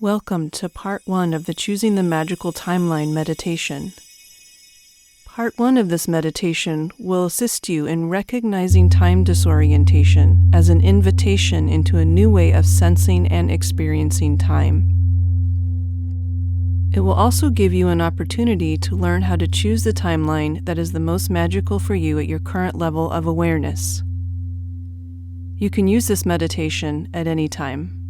Welcome to Part 1 of the Choosing the Magical Timeline meditation. Part 1 of this meditation will assist you in recognizing time disorientation as an invitation into a new way of sensing and experiencing time. It will also give you an opportunity to learn how to choose the timeline that is the most magical for you at your current level of awareness. You can use this meditation at any time.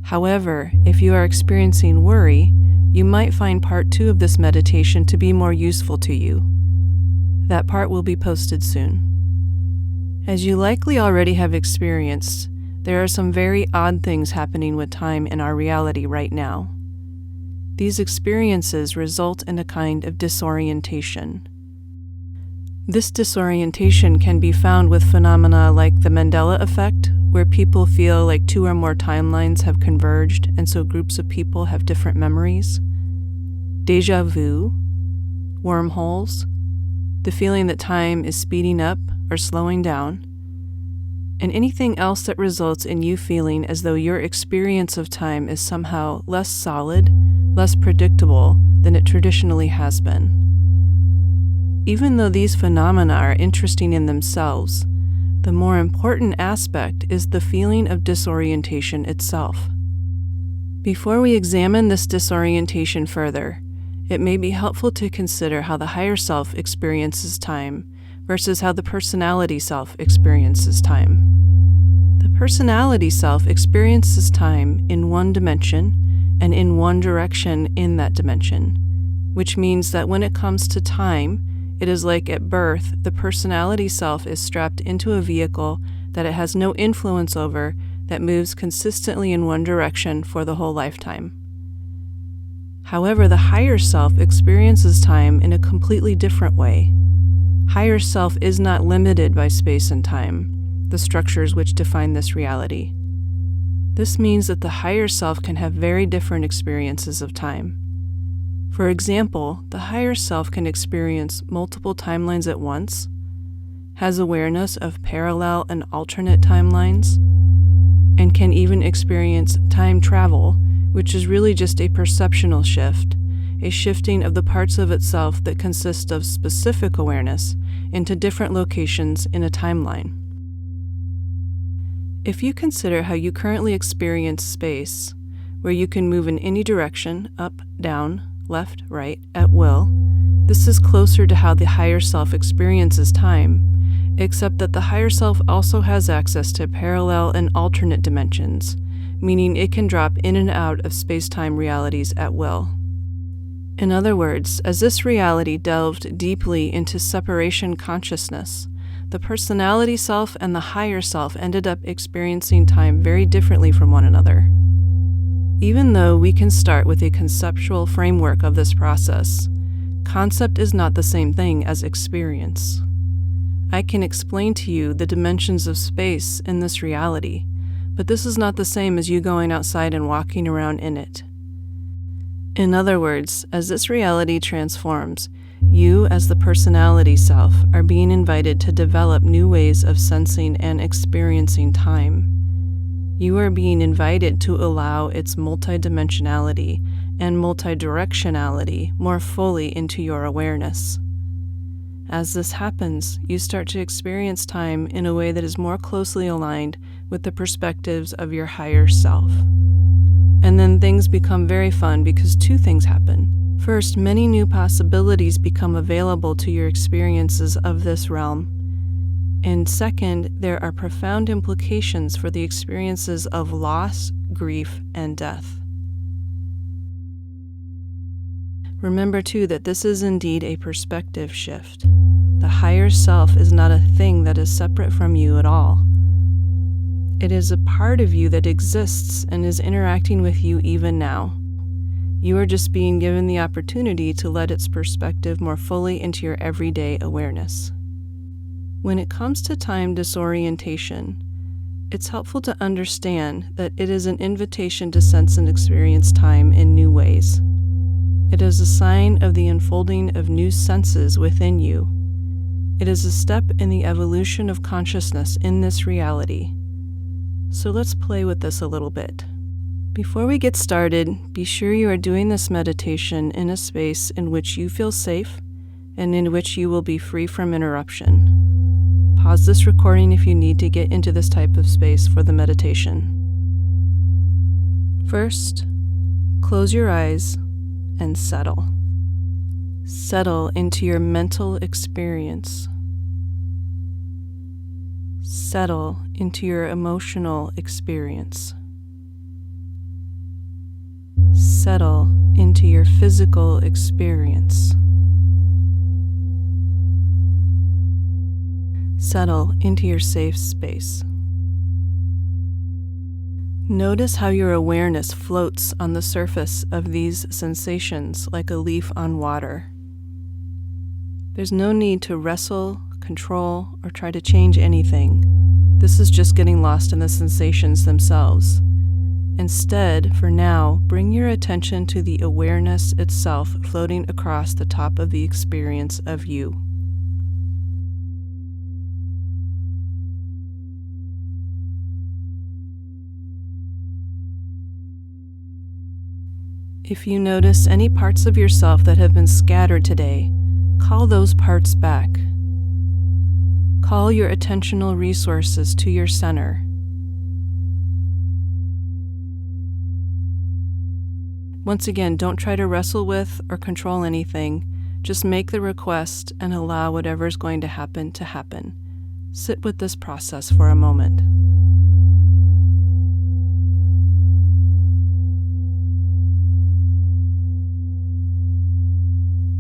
However, if you are experiencing worry, you might find Part 2 of this meditation to be more useful to you. That part will be posted soon. As you likely already have experienced, there are some very odd things happening with time in our reality right now. These experiences result in a kind of disorientation. This disorientation can be found with phenomena like the Mandela effect, where people feel like two or more timelines have converged and so groups of people have different memories. Deja vu, wormholes, the feeling that time is speeding up or slowing down, and anything else that results in you feeling as though your experience of time is somehow less solid, less predictable than it traditionally has been. Even though these phenomena are interesting in themselves, the more important aspect is the feeling of disorientation itself. Before we examine this disorientation further, it may be helpful to consider how the higher self experiences time versus how the personality self experiences time. The personality self experiences time in one dimension and in one direction in that dimension, which means that when it comes to time, it is like at birth, the personality self is strapped into a vehicle that it has no influence over that moves consistently in one direction for the whole lifetime. However, the higher self experiences time in a completely different way. Higher self is not limited by space and time, the structures which define this reality. This means that the higher self can have very different experiences of time. For example, the higher self can experience multiple timelines at once, has awareness of parallel and alternate timelines, and can even experience time travel, which is really just a perceptual shift, a shifting of the parts of itself that consist of specific awareness into different locations in a timeline. If you consider how you currently experience space, where you can move in any direction, up, down, left, right, at will, this is closer to how the higher self experiences time, except that the higher self also has access to parallel and alternate dimensions, meaning it can drop in and out of space-time realities at will. In other words, as this reality delved deeply into separation consciousness, the personality self and the higher self ended up experiencing time very differently from one another. Even though we can start with a conceptual framework of this process, concept is not the same thing as experience. I can explain to you the dimensions of space in this reality, but this is not the same as you going outside and walking around in it. In other words, as this reality transforms, you as the personality self are being invited to develop new ways of sensing and experiencing time. You are being invited to allow its multidimensionality and multidirectionality more fully into your awareness. As this happens, you start to experience time in a way that is more closely aligned with the perspectives of your higher self. And then things become very fun because two things happen. First, many new possibilities become available to your experiences of this realm. And second, there are profound implications for the experiences of loss, grief, and death. Remember too that this is indeed a perspective shift. The higher self is not a thing that is separate from you at all. It is a part of you that exists and is interacting with you even now. You are just being given the opportunity to let its perspective more fully into your everyday awareness. When it comes to time disorientation, it's helpful to understand that it is an invitation to sense and experience time in new ways. It is a sign of the unfolding of new senses within you. It is a step in the evolution of consciousness in this reality. So let's play with this a little bit. Before we get started, be sure you are doing this meditation in a space in which you feel safe and in which you will be free from interruption. Pause this recording if you need to get into this type of space for the meditation. First, close your eyes and settle. Settle into your mental experience. Settle into your emotional experience. Settle into your physical experience. Settle into your safe space. Notice how your awareness floats on the surface of these sensations like a leaf on water. There's no need to wrestle, control, or try to change anything. This is just getting lost in the sensations themselves. Instead, for now, bring your attention to the awareness itself floating across the top of the experience of you. If you notice any parts of yourself that have been scattered today, call those parts back. Call your attentional resources to your center. Once again, don't try to wrestle with or control anything. Just make the request and allow whatever is going to happen to happen. Sit with this process for a moment.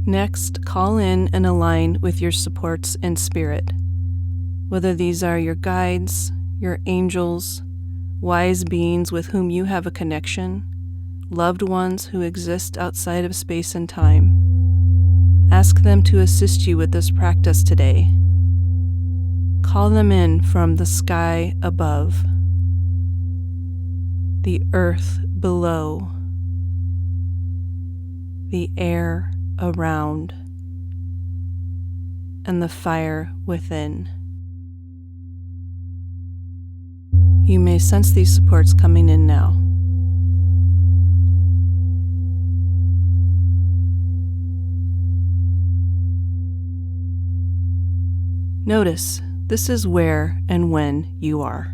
Next, call in and align with your supports in spirit. Whether these are your guides, your angels, wise beings with whom you have a connection, loved ones who exist outside of space and time. Ask them to assist you with this practice today. Call them in from the sky above, the earth below, the air around, and the fire within. You may sense these supports coming in now. Notice, this is where and when you are.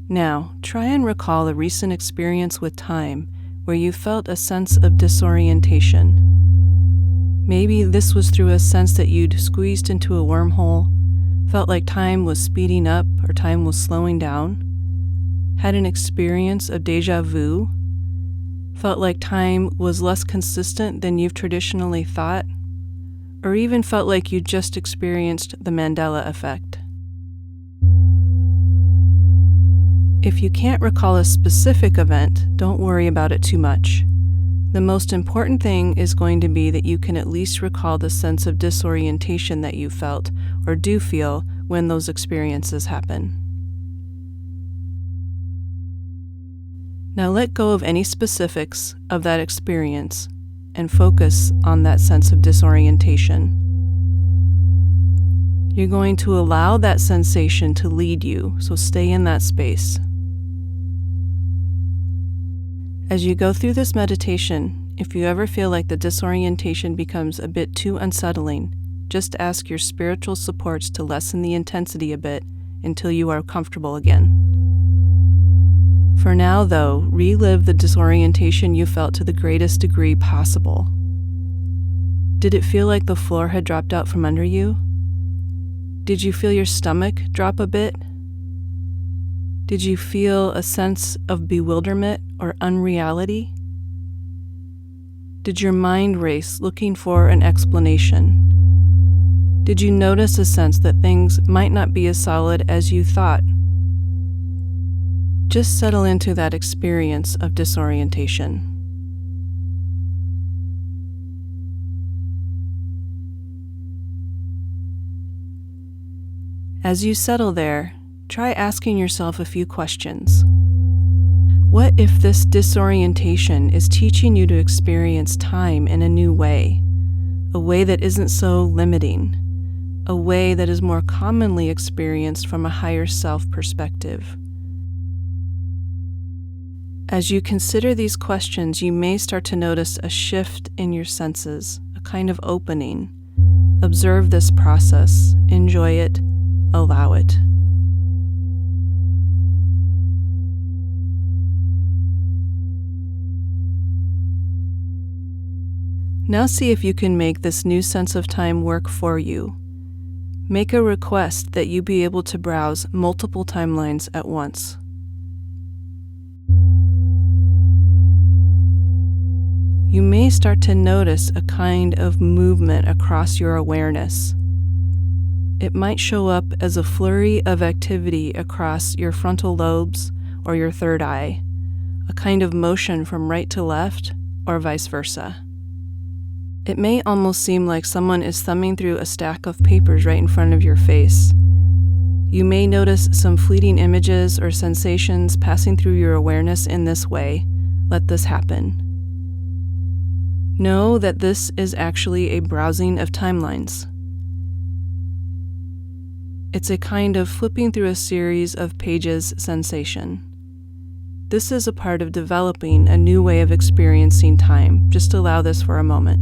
Now, try and recall a recent experience with time where you felt a sense of disorientation. Maybe this was through a sense that you'd squeezed into a wormhole, felt like time was speeding up or time was slowing down, had an experience of déjà vu, felt like time was less consistent than you've traditionally thought, or even felt like you just experienced the Mandela effect. If you can't recall a specific event, don't worry about it too much. The most important thing is going to be that you can at least recall the sense of disorientation that you felt or do feel when those experiences happen. Now let go of any specifics of that experience and focus on that sense of disorientation. You're going to allow that sensation to lead you, so stay in that space. As you go through this meditation, if you ever feel like the disorientation becomes a bit too unsettling, just ask your spiritual supports to lessen the intensity a bit until you are comfortable again. For now, though, relive the disorientation you felt to the greatest degree possible. Did it feel like the floor had dropped out from under you? Did you feel your stomach drop a bit? Did you feel a sense of bewilderment or unreality? Did your mind race looking for an explanation? Did you notice a sense that things might not be as solid as you thought? Just settle into that experience of disorientation. As you settle there, try asking yourself a few questions. What if this disorientation is teaching you to experience time in a new way, a way that isn't so limiting, a way that is more commonly experienced from a higher self perspective? As you consider these questions, you may start to notice a shift in your senses, a kind of opening. Observe this process, enjoy it, allow it. Now see if you can make this new sense of time work for you. Make a request that you be able to browse multiple timelines at once. You may start to notice a kind of movement across your awareness. It might show up as a flurry of activity across your frontal lobes or your third eye, a kind of motion from right to left or vice versa. It may almost seem like someone is thumbing through a stack of papers right in front of your face. You may notice some fleeting images or sensations passing through your awareness in this way. Let this happen. Know that this is actually a browsing of timelines. It's a kind of flipping through a series of pages sensation. This is a part of developing a new way of experiencing time. Just allow this for a moment.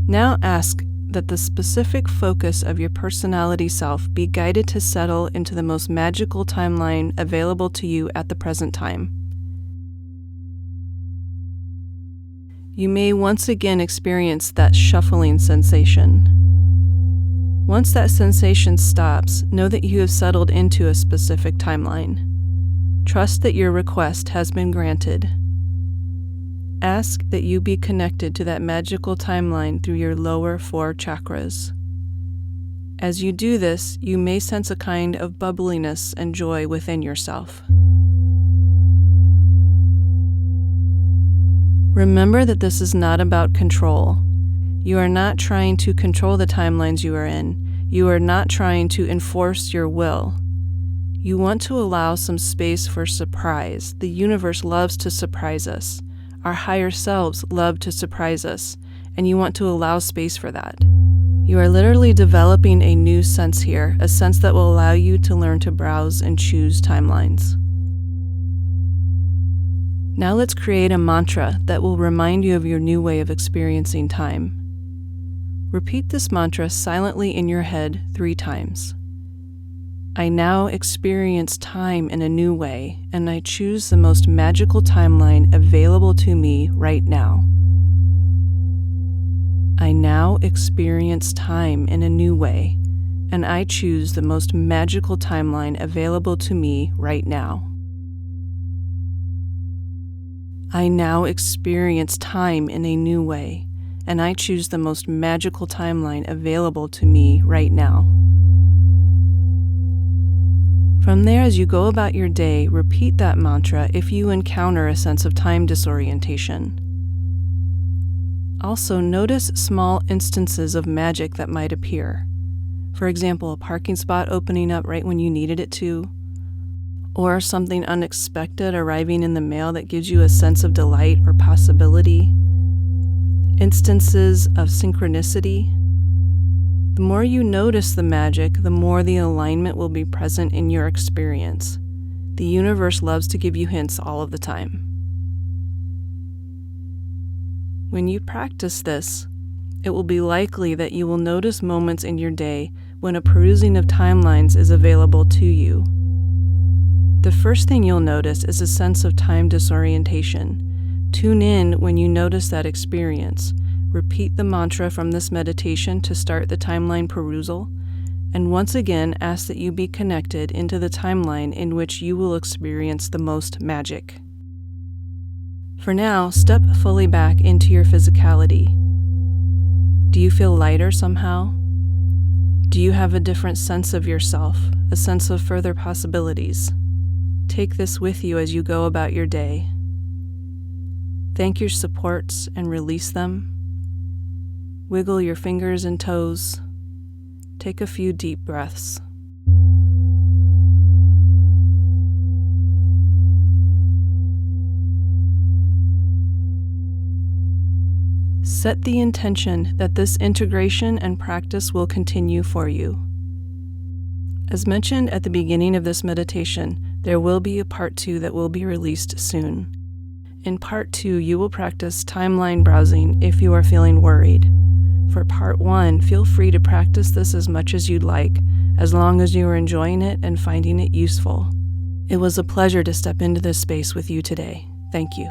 Now ask that the specific focus of your personality self be guided to settle into the most magical timeline available to you at the present time. You may once again experience that shuffling sensation. Once that sensation stops, know that you have settled into a specific timeline. Trust that your request has been granted. Ask that you be connected to that magical timeline through your lower 4 chakras. As you do this, you may sense a kind of bubbliness and joy within yourself. Remember that this is not about control. You are not trying to control the timelines you are in. You are not trying to enforce your will. You want to allow some space for surprise. The universe loves to surprise us. Our higher selves love to surprise us, and you want to allow space for that. You are literally developing a new sense here, a sense that will allow you to learn to browse and choose timelines. Now let's create a mantra that will remind you of your new way of experiencing time. Repeat this mantra silently in your head 3 times. I now experience time in a new way, and I choose the most magical timeline available to me right now. I now experience time in a new way, and I choose the most magical timeline available to me right now. I now experience time in a new way, and I choose the most magical timeline available to me right now. From there, as you go about your day, repeat that mantra if you encounter a sense of time disorientation. Also, notice small instances of magic that might appear. For example, a parking spot opening up right when you needed it to, or something unexpected arriving in the mail that gives you a sense of delight or possibility. Instances of synchronicity. The more you notice the magic, the more the alignment will be present in your experience. The universe loves to give you hints all of the time. When you practice this, it will be likely that you will notice moments in your day when a perusing of timelines is available to you. The first thing you'll notice is a sense of time disorientation. Tune in when you notice that experience. Repeat the mantra from this meditation to start the timeline perusal, and once again ask that you be connected into the timeline in which you will experience the most magic. For now, step fully back into your physicality. Do you feel lighter somehow? Do you have a different sense of yourself, a sense of further possibilities? Take this with you as you go about your day. Thank your supports and release them. Wiggle your fingers and toes. Take a few deep breaths. Set the intention that this integration and practice will continue for you. As mentioned at the beginning of this meditation, there will be a part 2 that will be released soon. In part 2, you will practice timeline browsing if you are feeling worried. For part 1, feel free to practice this as much as you'd like, as long as you are enjoying it and finding it useful. It was a pleasure to step into this space with you today. Thank you.